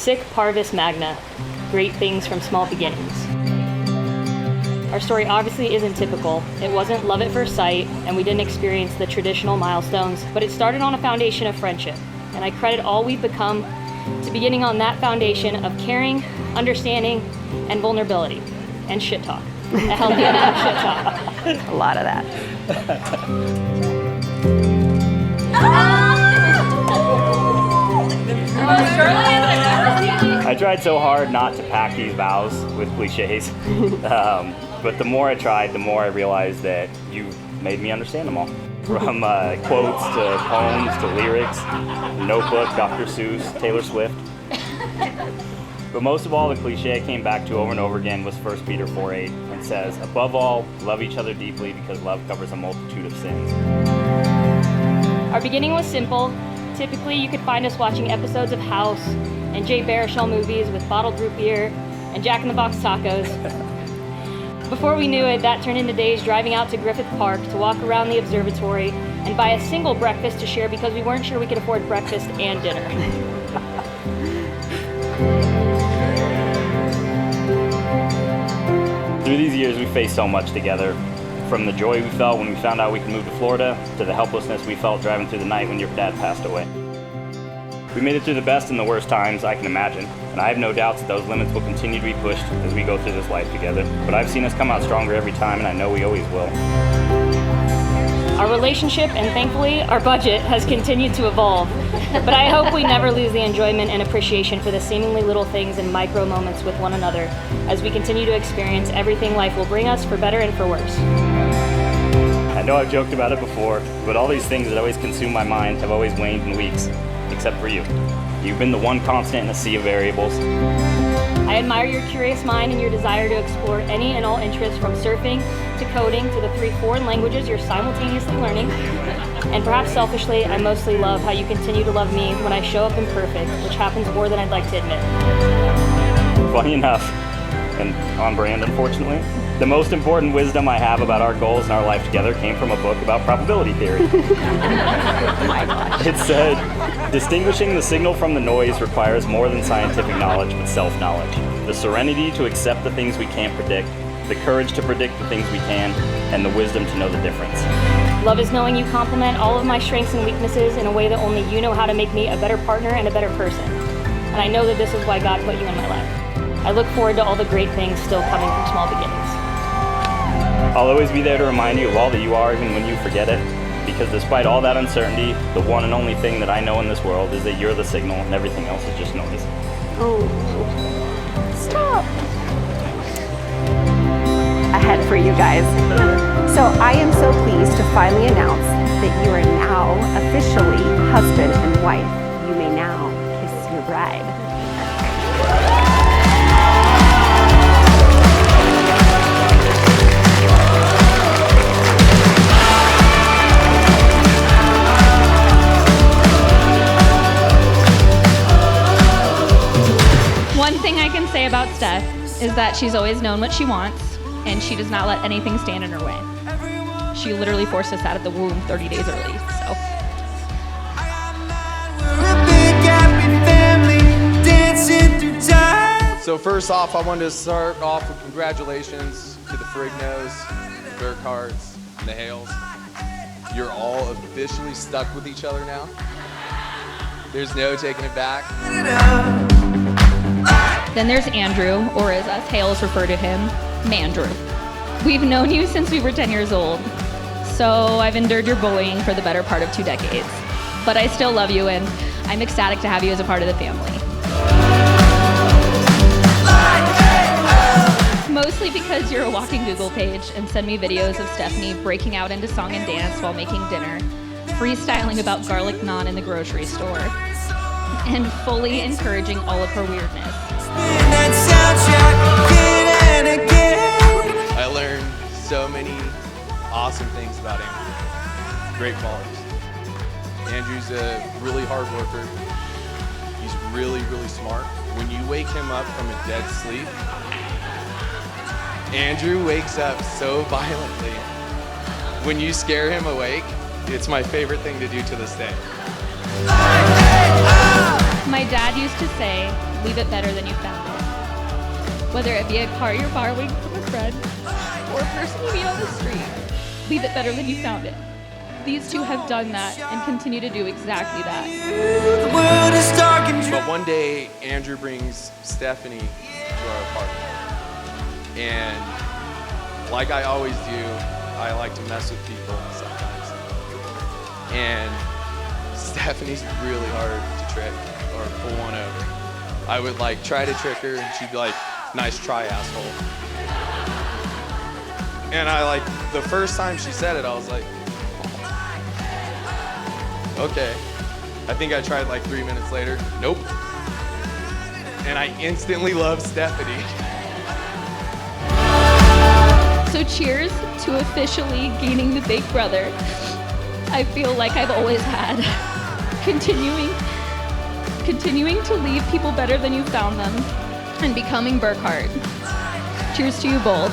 Sic parvis magna, great things from small beginnings. Our story obviously isn't typical. It wasn't love at first sight, and we didn't experience the traditional milestones, but it started on a foundation of friendship. And I credit all we've become to beginning on that foundation of caring, understanding, and vulnerability, and shit talk. A healthy amount of shit talk. A lot of that. I tried so hard not to pack these vows with cliches, but the more I tried, the more I realized that you made me understand them all. From quotes to poems to lyrics, Notebook, Dr. Seuss, Taylor Swift. But most of all, the cliche I came back to over and over again was 1 Peter 4:8, and says, above all, love each other deeply because love covers a multitude of sins. Our beginning was simple. Typically, you could find us watching episodes of House and Jay Baruchel movies with bottled root beer and Jack in the Box tacos. Before we knew it, that turned into days driving out to Griffith Park to walk around the observatory and buy a single breakfast to share because we weren't sure we could afford breakfast and dinner. Through these years, we faced so much together. From the joy we felt when we found out we could move to Florida, to the helplessness we felt driving through the night when your dad passed away. We made it through the best and the worst times I can imagine, and I have no doubts that those limits will continue to be pushed as we go through this life together. But I've seen us come out stronger every time, and I know we always will. Our relationship, and thankfully our budget, has continued to evolve. But I hope we never lose the enjoyment and appreciation for the seemingly little things and micro moments with one another as we continue to experience everything life will bring us, for better and for worse. I know I've joked about it before, but all these things that always consume my mind have always waned in weeks, except for you. You've been the one constant in a sea of variables. I admire your curious mind and your desire to explore any and all interests, from surfing to coding to the 3 foreign languages you're simultaneously learning. And perhaps selfishly, I mostly love how you continue to love me when I show up imperfect, which happens more than I'd like to admit. Funny enough, and on brand unfortunately, the most important wisdom I have about our goals and our life together came from a book about probability theory. It said, distinguishing the signal from the noise requires more than scientific knowledge, but self-knowledge. The serenity to accept the things we can't predict, the courage to predict the things we can, and the wisdom to know the difference. Love is knowing you complement all of my strengths and weaknesses in a way that only you know how to make me a better partner and a better person. And I know that this is why God put you in my life. I look forward to all the great things still coming from small beginnings. I'll always be there to remind you of all that you are, even when you forget it. Because despite all that uncertainty, the one and only thing that I know in this world is that you're the signal and everything else is just noise. Oh, stop. Ahead for you guys. So I am so pleased to finally announce that you are now officially husband and wife. You may now kiss your bride. One thing I can say about Steph is that she's always known what she wants, and she does not let anything stand in her way. She literally forced us out of the womb 30 days early, so. So first off, I wanted to start off with congratulations to the Frignos, the Burkharts, and the Hales. You're all officially stuck with each other now. There's no taking it back. Then there's Andrew, or as us Hales refer to him, Mandrew. We've known you since we were 10 years old, so I've endured your bullying for the better part of 2 decades. But I still love you, and I'm ecstatic to have you as a part of the family. Mostly because you're a walking Google page and send me videos of Stephanie breaking out into song and dance while making dinner, freestyling about garlic naan in the grocery store, and fully encouraging all of her weirdness. I learned so many awesome things about Andrew. Great qualities. Andrew's a really hard worker. He's really, really smart. When you wake him up from a dead sleep, Andrew wakes up so violently. When you scare him awake, it's my favorite thing to do to this day. My dad used to say leave it better than you found it. Whether it be a car you're borrowing from a friend or a person you meet on the street, leave it better than you found it. These two have done that and continue to do exactly that. But one day, Andrew brings Stephanie to our apartment. And like I always do, I like to mess with people sometimes. And Stephanie's really hard to trick or pull one over. I would like try to trick her and she'd be like, nice try, asshole. And I like, the first time she said it, I was like, okay. I think I tried like 3 minutes later. Nope. And I instantly love Stephanie. So cheers to officially gaining the big brother I feel like I've always had. Continuing to leave people better than you found them and becoming Burkhart. Cheers to you both.